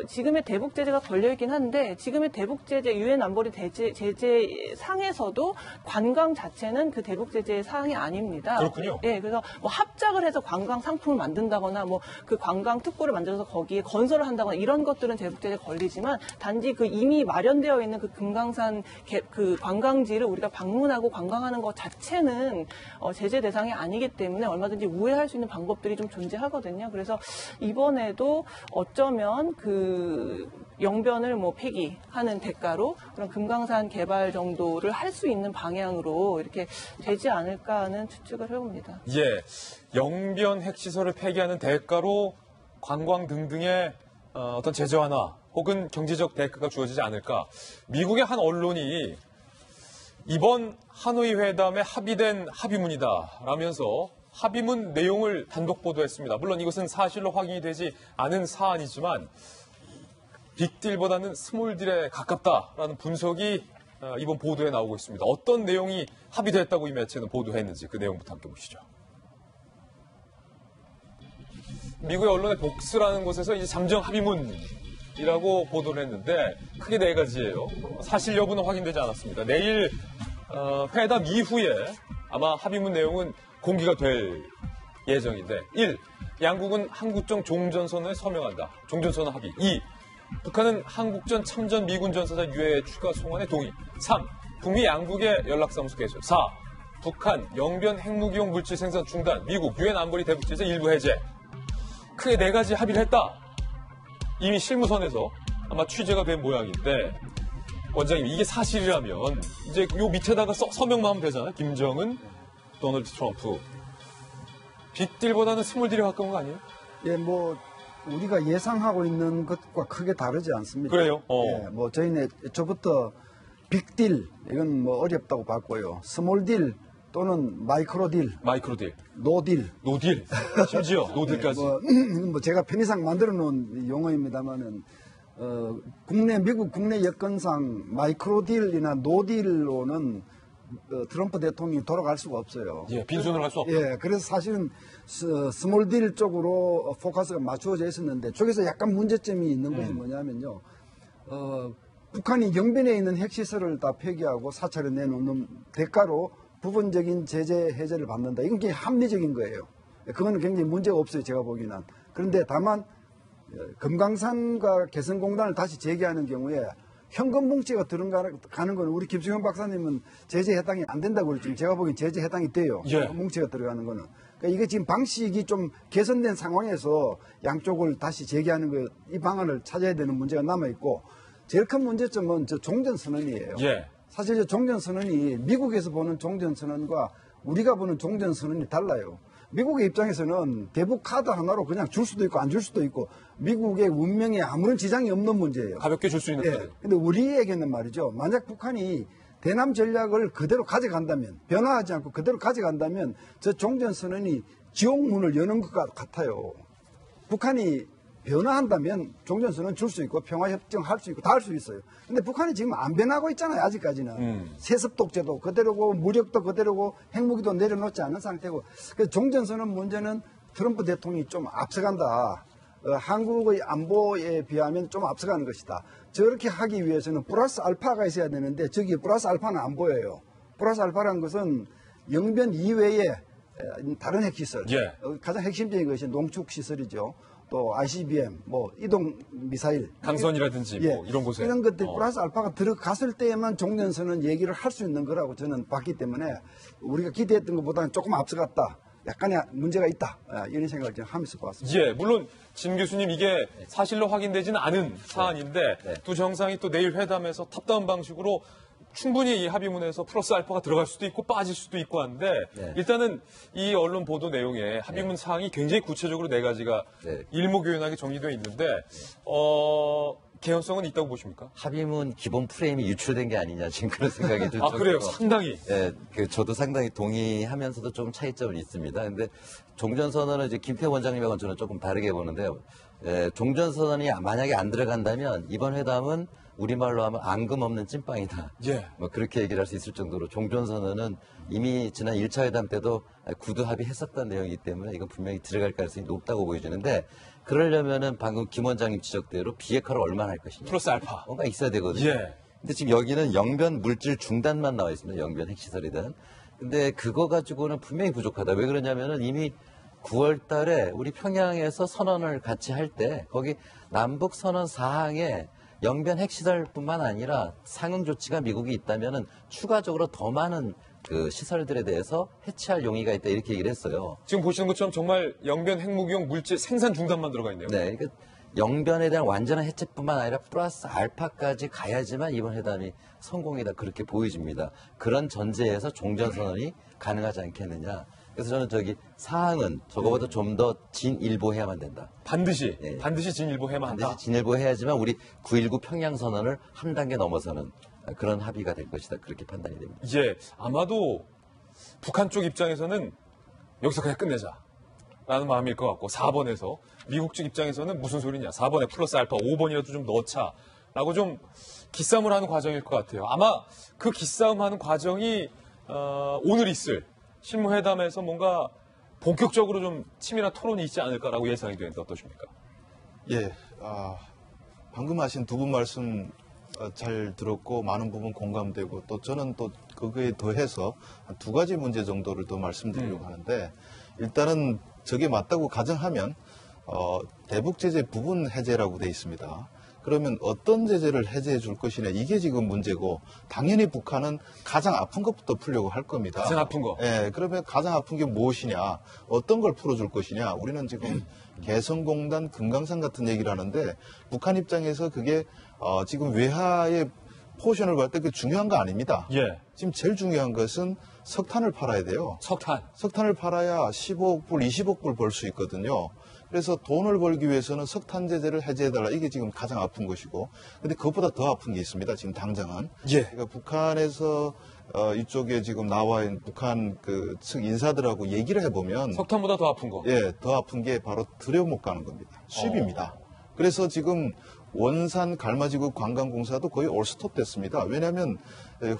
지금의 대북 제재가 걸려 있긴 한데 지금의 대북 제재 유엔 안보리 제재 상에서도 관광 자체는 그 대북 제재의 사항이 아닙니다. 그렇군요. 예, 그래서 뭐 합작을 해서 관광 상품을 만든다거나 뭐 그 관광 특구를 만들어서 거기에 건설을 한다거나 이런 것들은 대북 제재 걸리지만 단지 그 이미 마련되어 있는 그 금강산 그 관광지를 우리가 방문하고 관광하는 것 자체는 제재 대상이 아니기 때문에 얼마든지 우회할 수 있는 방법들이 좀 존재하거든요. 그래서 이번에도 어쩌면 그 영변을 뭐 폐기하는 대가로 그런 금강산 개발 정도를 할 수 있는 방향으로 이렇게 되지 않을까 하는 추측을 해봅니다. 예, 영변 핵시설을 폐기하는 대가로 관광 등등의 어떤 제재 완화 혹은 경제적 대가가 주어지지 않을까. 미국의 한 언론이 이번 하노이 회담에 합의된 합의문이다라면서 합의문 내용을 단독 보도했습니다. 물론 이것은 사실로 확인이 되지 않은 사안이지만 빅딜보다는 스몰딜에 가깝다라는 분석이 이번 보도에 나오고 있습니다. 어떤 내용이 합의됐다고 이 매체는 보도했는지 그 내용부터 함께 보시죠. 미국의 언론의 복스라는 곳에서 이제 잠정 합의문이라고 보도를 했는데 크게 4가지예요. 사실 여부는 확인되지 않았습니다. 내일 회담 이후에 아마 합의문 내용은 공개가 될 예정인데 1. 양국은 한국정 종전선언에 서명한다. 종전선언 합의. 2. 북한은 한국전 참전 미군 전사자 유해 추가 송환에 동의. 3. 북미 양국의 연락사무소 개설. 4. 북한 영변 핵무기용 물질 생산 중단. 미국 유엔 안보리 대북 제재 일부 해제. 크게 4가지 합의를 했다. 이미 실무선에서 아마 취재가 된 모양인데 원장님 이게 사실이라면 이제 요 밑에다가 서명만 하면 되잖아요. 김정은, 도널드 트럼프. 빅딜보다는 스몰딜에 가까운 거 아니에요? 예, 뭐 우리가 예상하고 있는 것과 크게 다르지 않습니다. 그래요? 예, 뭐 저희는 저부터 빅딜 이건 뭐 어렵다고 봤고요. 스몰딜 또는 마이크로딜, 노딜, 심지어 노딜까지. 뭐 제가 편의상 만들어 놓은 용어입니다만은 미국 국내 여건상 마이크로딜이나 노딜로는 트럼프 대통령이 돌아갈 수가 없어요. 예, 빈손을 할 수 없다. 예, 그래서 사실은 스몰딜 쪽으로 포커스가 맞추어져 있었는데 저기서 약간 문제점이 있는 것이 뭐냐면요. 북한이 영변에 있는 핵시설을 다 폐기하고 사찰에 내놓는 대가로 부분적인 제재 해제를 받는다. 이건 굉장히 합리적인 거예요. 그거는 굉장히 문제가 없어요. 제가 보기에는. 그런데 다만 금강산과 개성공단을 다시 재개하는 경우에 현금 뭉치가 들어가는 건 우리 김수현 박사님은 제재 해당이 안 된다고 그랬지만 제가 보기엔 제재 해당이 돼요. 예. 뭉치가 들어가는 거는. 그러니까 이게 지금 방식이 좀 개선된 상황에서 양쪽을 다시 재개하는 거, 이 방안을 찾아야 되는 문제가 남아있고 제일 큰 문제점은 저 종전선언이에요. 예. 사실 저 종전선언이 미국에서 보는 종전선언과 우리가 보는 종전선언이 달라요. 미국의 입장에서는 대북 카드 하나로 그냥 줄 수도 있고 안 줄 수도 있고 미국의 운명에 아무런 지장이 없는 문제예요. 가볍게 줄 수 있는 카드. 근데 우리에게는 말이죠. 만약 북한이 대남 전략을 그대로 가져간다면 변화하지 않고 그대로 가져간다면 저 종전선언이 지옥문을 여는 것 같아요. 북한이 변화한다면 종전선언 줄 수 있고 평화협정 할 수 있고 다 할 수 있어요. 근데 북한이 지금 안 변하고 있잖아요. 아직까지는. 세습 독재도 그대로고 무력도 그대로고 핵무기도 내려놓지 않은 상태고 그래서 종전선언 문제는 트럼프 대통령이 좀 앞서간다. 한국의 안보에 비하면 좀 앞서가는 것이다. 저렇게 하기 위해서는 플러스 알파가 있어야 되는데 저기 플러스 알파는 안 보여요. 플러스 알파라는 것은 영변 이외에 다른 핵시설. 예. 가장 핵심적인 것이 농축시설이죠. 또 ICBM, 뭐 이동 미사일, 강선이라든지 뭐 이런 곳에 이런 것들 플러스 알파가 들어갔을 때에만 종전선언 얘기를 할 수 있는 거라고 저는 봤기 때문에 우리가 기대했던 것보다는 조금 앞서갔다. 약간의 문제가 있다. 이런 생각을 좀 하면서 봤습니다. 예, 물론 진 교수님 이게 사실로 확인되지는 않은 사안인데 두 정상이 또 내일 회담에서 탑다운 방식으로 충분히 이 합의문에서 플러스 알파가 들어갈 수도 있고 빠질 수도 있고 한데 일단은 이 언론 보도 내용에 합의문 사항이 굉장히 구체적으로 4가지가 일목요연하게 정리되어 있는데 개연성은 있다고 보십니까? 합의문 기본 프레임이 유출된 게 아니냐 지금 그런 생각이 들죠. 아 그래요? 상당히. 네, 저도 상당히 동의하면서도 좀 차이점은 있습니다. 근데 종전선언은 이제 김태 원장님하고는 저는 조금 다르게 보는데요. 종전선언이 만약에 안 들어간다면 이번 회담은 우리말로 하면 앙금 없는 찐빵이다. 예. 뭐 그렇게 얘기를 할 수 있을 정도로 종전선언은 이미 지난 1차 회담 때도 구두 합의했었던 내용이기 때문에 이건 분명히 들어갈 가능성이 높다고 보여지는데 그러려면은 방금 김 원장님 지적대로 비핵화를 얼마나 할 것이냐. 플러스 알파. 뭔가 있어야 되거든요. 예. 근데 지금 여기는 영변 물질 중단만 나와 있습니다. 영변 핵시설이든. 근데 그거 가지고는 분명히 부족하다. 왜 그러냐면은 이미 9월 달에 우리 평양에서 선언을 같이 할 때 거기 남북 선언 사항에 영변 핵시설뿐만 아니라 상응 조치가 미국이 있다면은 추가적으로 더 많은 그 시설들에 대해서 해체할 용의가 있다 이렇게 얘기를 했어요. 지금 보시는 것처럼 정말 영변 핵무기용 물질 생산 중단만 들어가 있네요. 네, 그러니까 영변에 대한 완전한 해체뿐만 아니라 플러스 알파까지 가야지만 이번 회담이 성공이다 그렇게 보여집니다. 그런 전제에서 종전선언이 가능하지 않겠느냐. 그래서 저는 사항은 저거보다 좀 더 진일보해야만 된다. 반드시 네. 반드시 진일보해야만 한다. 반드시 진일보해야지만 우리 9.19 평양선언을 한 단계 넘어서는 그런 합의가 될 것이다. 그렇게 판단이 됩니다. 예, 아마도 북한 쪽 입장에서는 여기서 그냥 끝내자라는 마음일 것 같고 4번에서 미국 측 입장에서는 무슨 소리냐. 4번에 플러스 알파 5번이라도 좀 넣자라고 좀 기싸움을 하는 과정일 것 같아요. 아마 그 기싸움하는 과정이 오늘 있을 실무회담에서 뭔가 본격적으로 좀 치밀한 토론이 있지 않을까라고 예상이 되는데 어떠십니까? 예, 방금 하신 두 분 말씀 잘 들었고 많은 부분 공감되고 또 저는 또 그거에 더해서 한 두 가지 문제 정도를 더 말씀드리려고 하는데 일단은 저게 맞다고 가정하면 대북 제재 부분 해제라고 돼 있습니다. 그러면 어떤 제재를 해제해 줄 것이냐 이게 지금 문제고 당연히 북한은 가장 아픈 것부터 풀려고 할 겁니다. 가장 아픈 거. 예, 그러면 가장 아픈 게 무엇이냐 어떤 걸 풀어줄 것이냐 우리는 지금 개성공단 금강산 같은 얘기를 하는데 북한 입장에서 그게 지금 외화의 포션을 볼 때 그게 중요한 거 아닙니다. 예. 지금 제일 중요한 것은 석탄을 팔아야 돼요. 석탄을 팔아야 15억 불, 20억 불 벌 수 있거든요. 그래서 돈을 벌기 위해서는 석탄 제재를 해제해달라. 이게 지금 가장 아픈 것이고. 근데 그것보다 더 아픈 게 있습니다. 지금 당장은. 예. 그러니까 북한에서 이쪽에 지금 나와 있는 북한 그 측 인사들하고 얘기를 해보면. 석탄보다 더 아픈 거. 예, 더 아픈 게 바로 들여 못 가는 겁니다. 수입입니다. 그래서 지금 원산 갈마지구 관광공사도 거의 올스톱 됐습니다. 왜냐하면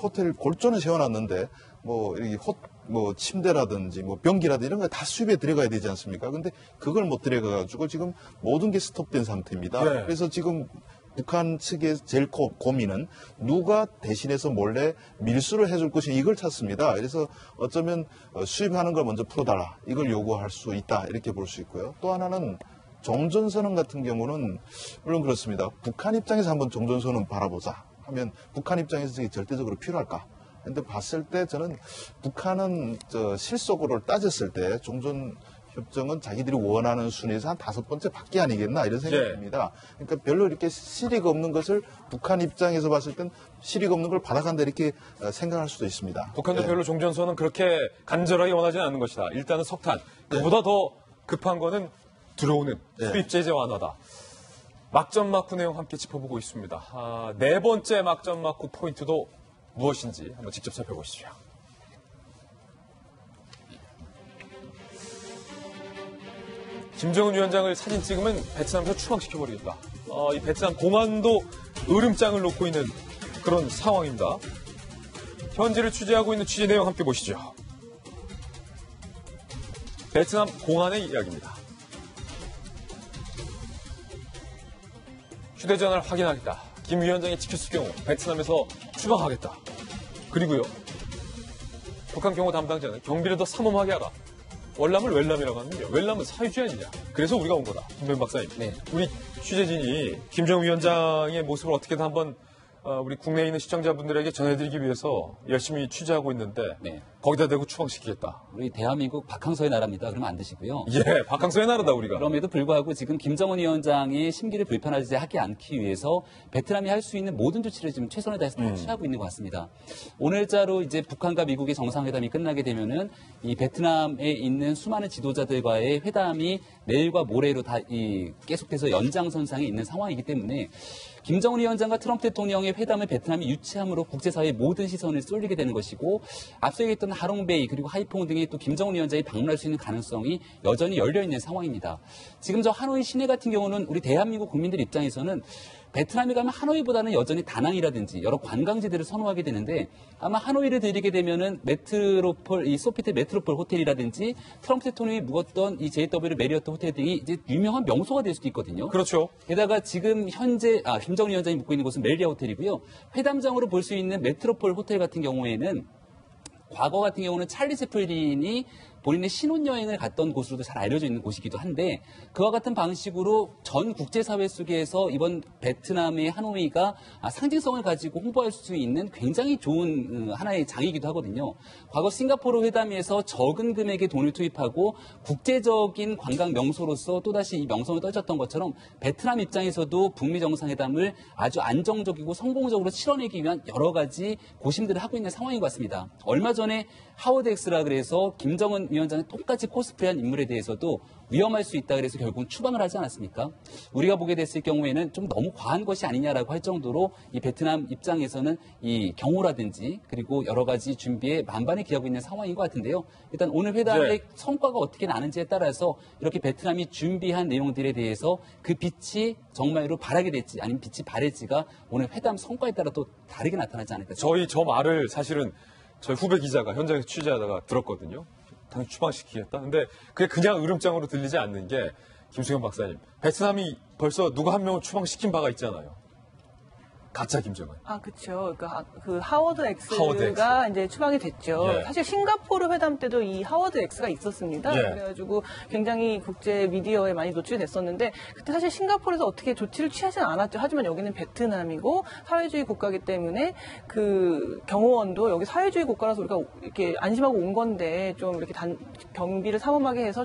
호텔 골조는 세워놨는데 뭐 침대라든지 뭐 변기라든지 이런 거 다 수입에 들어가야 되지 않습니까? 근데 그걸 못 들어가가지고 지금 모든 게 스톱된 상태입니다. 네. 그래서 지금 북한 측의 제일 고민은 누가 대신해서 몰래 밀수를 해줄 것이냐 이걸 찾습니다. 그래서 어쩌면 수입하는 걸 먼저 풀어달라 이걸 요구할 수 있다 이렇게 볼 수 있고요. 또 하나는 종전선언 같은 경우는 물론 그렇습니다. 북한 입장에서 한번 종전선언 바라보자 하면 북한 입장에서 이게 절대적으로 필요할까? 근데 봤을 때 저는 북한은 실속으로 따졌을 때 종전협정은 자기들이 원하는 순위에서 한 5번째 밖에 아니겠나 이런 생각이 듭니다. 그러니까 별로 이렇게 실의가 없는 것을 북한 입장에서 봤을 땐 실의가 없는 걸 받아간다 이렇게 생각할 수도 있습니다. 북한도 별로 종전선언 그렇게 간절하게 원하지는 않는 것이다. 일단은 석탄. 그보다 더 급한 거는 들어오는 수입 제재 완화다. 막전 막후 내용 함께 짚어보고 있습니다. 네 번째 막전 막후 포인트도 무엇인지 한번 직접 살펴보시죠. 김정은 위원장을 사진 찍으면 베트남에서 추방시켜버리겠다. 이 베트남 공안도 으름장을 놓고 있는 그런 상황입니다. 현지를 취재하고 있는 취재 내용 함께 보시죠. 베트남 공안의 이야기입니다. 휴대전화를 확인하겠다. 김 위원장이 찍혔을 경우 베트남에서 추방하겠다. 그리고요. 북한 경호 담당자는 경비를 더 삼엄하게 하라. 월남을 웰남이라고 하는데요. 웰남은 사유지 아니냐. 그래서 우리가 온 거다. 김병 박사님. 네. 우리 취재진이 김정은 위원장의 모습을 어떻게든 한번 우리 국내에 있는 시청자분들에게 전해드리기 위해서 열심히 취재하고 있는데 네. 거기다 대고 추방시키겠다. 우리 대한민국 박항서의 나라입니다. 그러면 안 되시고요. 예, 박항서의 나라다 우리가. 그럼에도 불구하고 지금 김정은 위원장의 심기를 불편하지 않기 위해서 베트남이 할 수 있는 모든 조치를 지금 최선을 다해서 다 취하고 있는 것 같습니다. 오늘자로 이제 북한과 미국의 정상회담이 끝나게 되면은 이 베트남에 있는 수많은 지도자들과의 회담이 내일과 모레로 다 계속해서 연장선상에 있는 상황이기 때문에 김정은 위원장과 트럼프 대통령의 회담을 베트남이 유치함으로 국제사회의 모든 시선을 쏠리게 되는 것이고 앞서 얘기했던 하롱베이 그리고 하이퐁 등의 또 김정은 위원장이 방문할 수 있는 가능성이 여전히 열려있는 상황입니다. 지금 저 하노이 시내 같은 경우는 우리 대한민국 국민들 입장에서는 베트남에 가면 하노이보다는 여전히 다낭이라든지 여러 관광지들을 선호하게 되는데 아마 하노이를 들리게 되면은 메트로폴, 이 소피텔 메트로폴 호텔이라든지 트럼프 대통령이 묵었던 이 JW 메리어트 호텔 등이 이제 유명한 명소가 될 수도 있거든요. 그렇죠. 게다가 지금 현재 김정은 위원장이 묵고 있는 곳은 멜리아 호텔이고요. 회담장으로 볼 수 있는 메트로폴 호텔 같은 경우에는 과거 같은 경우는 찰리 채플린이 본인의 신혼여행을 갔던 곳으로도 잘 알려져 있는 곳이기도 한데 그와 같은 방식으로 전 국제사회 속에서 이번 베트남의 하노이가 상징성을 가지고 홍보할 수 있는 굉장히 좋은 하나의 장이기도 하거든요. 과거 싱가포르 회담에서 적은 금액의 돈을 투입하고 국제적인 관광 명소로서 또다시 이 명성을 떨쳤던 것처럼 베트남 입장에서도 북미 정상회담을 아주 안정적이고 성공적으로 치러내기 위한 여러 가지 고심들을 하고 있는 상황인 것 같습니다. 얼마 전에 하워드 엑스라 그래서 김정은 위원장의 똑같이 코스프레한 인물에 대해서도 위험할 수 있다 그래서 결국은 추방을 하지 않았습니까? 우리가 보게 됐을 경우에는 좀 너무 과한 것이 아니냐라고 할 정도로 이 베트남 입장에서는 이 경호라든지 그리고 여러 가지 준비에 만반의 기하고 있는 상황인 것 같은데요. 일단 오늘 회담의 성과가 어떻게 나는지에 따라서 이렇게 베트남이 준비한 내용들에 대해서 그 빛이 정말로 바라게 될지 아니면 빛이 바랄지가 오늘 회담 성과에 따라 또 다르게 나타나지 않을까. 저 말을 사실은 저희 후배 기자가 현장에서 취재하다가 들었거든요. 당연히 추방시키겠다. 근데 그게 그냥 으름장으로 들리지 않는 게 김수현 박사님. 베트남이 벌써 누가 한 명을 추방시킨 바가 있잖아요. 가짜 김정은. 그렇죠. 그 하워드 X가 이제 추방이 됐죠. 예. 사실 싱가포르 회담 때도 이 하워드 X가 있었습니다. 예. 그래가지고 굉장히 국제 미디어에 많이 노출이 됐었는데 그때 사실 싱가포르에서 어떻게 조치를 취하지는 않았죠. 하지만 여기는 베트남이고 사회주의 국가이기 때문에 그 경호원도 여기 사회주의 국가라서 우리가 이렇게 안심하고 온 건데 좀 이렇게 경비를 삼엄하게 해서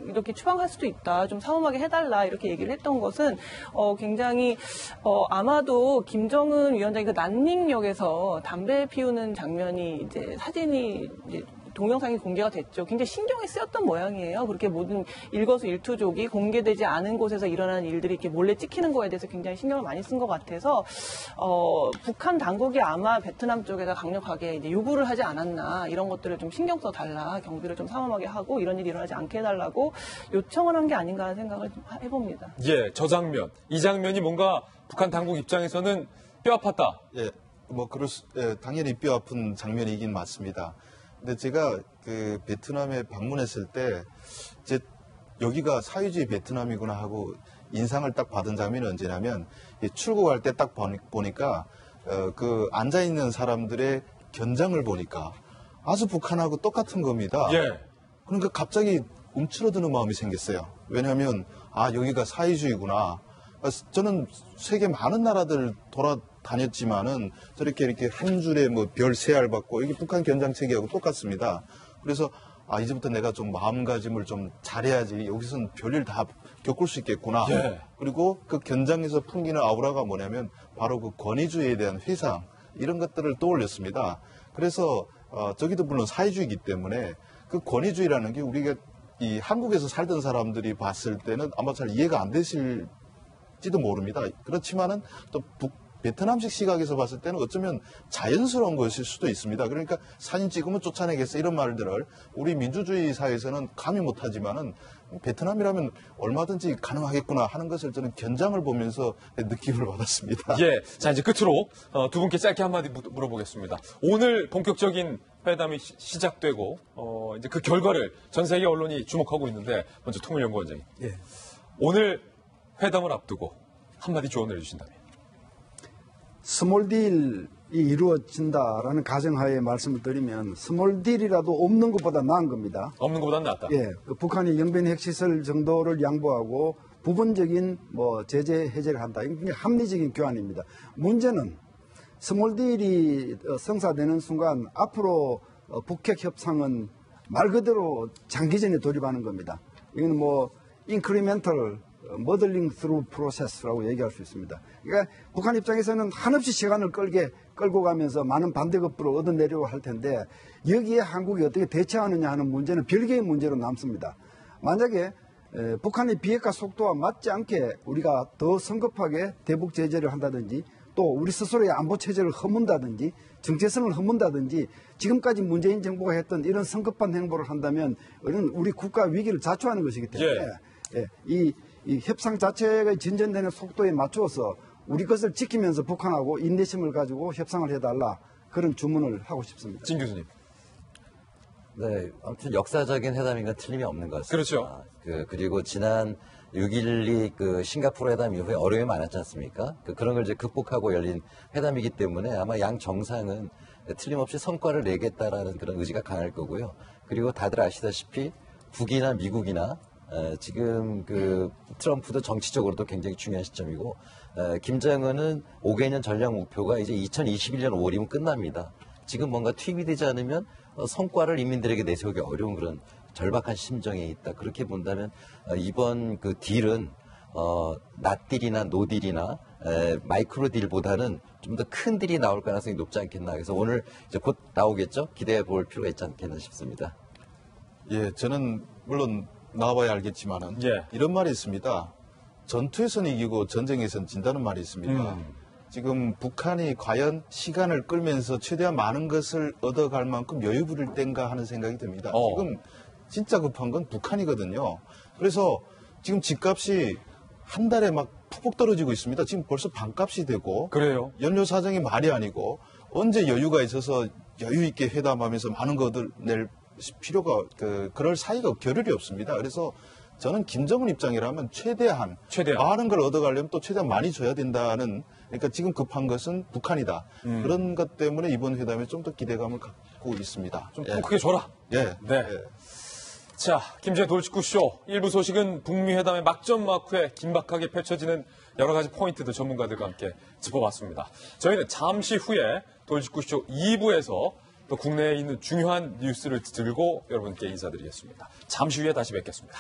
이렇게 추방할 수도 있다. 좀 삼엄하게 해달라 이렇게 얘기를 했던 것은 굉장히 아마도 김정은 위원장이 그 난닝역에서 담배 피우는 장면이 이제 사진이 이제 동영상이 공개가 됐죠. 굉장히 신경이 쓰였던 모양이에요. 그렇게 모든 일거수일투족이 공개되지 않은 곳에서 일어나는 일들이 이렇게 몰래 찍히는 거에 대해서 굉장히 신경을 많이 쓴 것 같아서 북한 당국이 아마 베트남 쪽에다 강력하게 이제 요구를 하지 않았나 이런 것들을 좀 신경 써 달라 경비를 좀 삼엄하게 하고 이런 일이 일어나지 않게 해달라고 요청을 한 게 아닌가 하는 생각을 좀 해봅니다. 예, 저 장면, 이 장면이 뭔가 북한 당국 입장에서는 뼈 아팠다. 예, 당연히 뼈 아픈 장면이긴 맞습니다. 근데 제가 그 베트남에 방문했을 때, 여기가 사회주의 베트남이구나 하고 인상을 딱 받은 장면이 언제냐면, 출국할 때 딱 보니까, 그 앉아있는 사람들의 견장을 보니까 아주 북한하고 똑같은 겁니다. 예. 그러니까 갑자기 움츠러드는 마음이 생겼어요. 왜냐하면, 여기가 사회주의구나. 저는 세계 많은 나라들 돌아다녔지만은 저렇게 이렇게 한 줄에 뭐 별 세 알 받고 이게 북한 견장체계하고 똑같습니다. 그래서 이제부터 내가 좀 마음가짐을 좀 잘해야지 여기서는 별일 다 겪을 수 있겠구나. 예. 그리고 그 견장에서 풍기는 아우라가 뭐냐면 바로 그 권위주의에 대한 회상 이런 것들을 떠올렸습니다. 그래서 저기도 물론 사회주의이기 때문에 그 권위주의라는 게 우리가 이 한국에서 살던 사람들이 봤을 때는 아마 잘 이해가 안 되실지도 모릅니다. 그렇지만은 또 베트남식 시각에서 봤을 때는 어쩌면 자연스러운 것일 수도 있습니다. 그러니까 사진 찍으면 쫓아내겠어 이런 말들을 우리 민주주의 사회에서는 감히 못하지만은 베트남이라면 얼마든지 가능하겠구나 하는 것을 저는 견장을 보면서 느낌을 받았습니다. 예, 자 이제 끝으로 두 분께 짧게 한마디 물어보겠습니다. 오늘 본격적인 회담이 시작되고 이제 그 결과를 전 세계 언론이 주목하고 있는데 먼저 통일연구원장님. 예. 오늘 회담을 앞두고 한마디 조언을 해주신다면. 스몰 딜이 이루어진다라는 가정하에 말씀을 드리면 스몰 딜이라도 없는 것보다 나은 겁니다. 없는 것보다 낫다. 예, 북한이 영변 핵시설 정도를 양보하고 부분적인 제재 해제를 한다. 이게 합리적인 교환입니다. 문제는 스몰 딜이 성사되는 순간 앞으로 북핵 협상은 말 그대로 장기전에 돌입하는 겁니다. 이건 인크리멘털 머들링 스루 프로세스라고 얘기할 수 있습니다. 그러니까 북한 입장에서는 한없이 시간을 끌고 가면서 많은 반대급부를 얻어내려고 할 텐데 여기에 한국이 어떻게 대처하느냐 하는 문제는 별개의 문제로 남습니다. 만약에 북한의 비핵화 속도와 맞지 않게 우리가 더 성급하게 대북 제재를 한다든지 또 우리 스스로의 안보 체제를 허문다든지 정체성을 허문다든지 지금까지 문재인 정부가 했던 이런 성급한 행보를 한다면 우리 국가 위기를 자초하는 것이기 때문에 이 협상 자체가 진전되는 속도에 맞추어서 우리 것을 지키면서 북한하고 인내심을 가지고 협상을 해달라 그런 주문을 하고 싶습니다. 진 교수님. 네, 아무튼 역사적인 회담인 건 틀림이 없는 것 같습니다. 그렇죠. 그리고 지난 6.12 그 싱가포르 회담 이후에 어려움이 많았지 않습니까? 그런 걸 이제 극복하고 열린 회담이기 때문에 아마 양 정상은 틀림없이 성과를 내겠다라는 그런 의지가 강할 거고요. 그리고 다들 아시다시피 북이나 미국이나 지금 그 트럼프도 정치적으로도 굉장히 중요한 시점이고 김정은은 5개년 전략 목표가 이제 2021년 5월이면 끝납니다. 지금 뭔가 투입이 되지 않으면 성과를 인민들에게 내세우기 어려운 그런 절박한 심정에 있다. 그렇게 본다면 이번 그 딜은 낫딜이나 노딜이나 마이크로 딜보다는 좀 더 큰 딜이 나올 가능성이 높지 않겠나. 그래서 오늘 이제 곧 나오겠죠. 기대해 볼 필요가 있지 않겠나 싶습니다. 예, 저는 물론 나와봐야 알겠지만은 이런 말이 있습니다. 전투에선 이기고 전쟁에선 진다는 말이 있습니다. 지금 북한이 과연 시간을 끌면서 최대한 많은 것을 얻어갈 만큼 여유 부릴 땐가 하는 생각이 듭니다. 지금 진짜 급한 건 북한이거든요. 그래서 지금 집값이 한 달에 막 푹푹 떨어지고 있습니다. 지금 벌써 반값이 되고. 그래요? 연료 사정이 말이 아니고 언제 여유가 있어서 여유 있게 회담하면서 많은 것을 낼 필요가 그럴 사이가 겨를이 없습니다. 그래서 저는 김정은 입장이라면 최대한 많은 걸 얻어가려면 또 최대한 많이 줘야 된다는 그러니까 지금 급한 것은 북한이다. 그런 것 때문에 이번 회담에 좀 더 기대감을 갖고 있습니다. 좀 크게 줘라. 예. 네. 자, 김진애 돌직구쇼 1부 소식은 북미 회담의 막전 막후에 긴박하게 펼쳐지는 여러 가지 포인트들 전문가들과 함께 짚어봤습니다. 저희는 잠시 후에 돌직구쇼 2부에서 또 국내에 있는 중요한 뉴스를 들고 여러분께 인사드리겠습니다. 잠시 후에 다시 뵙겠습니다.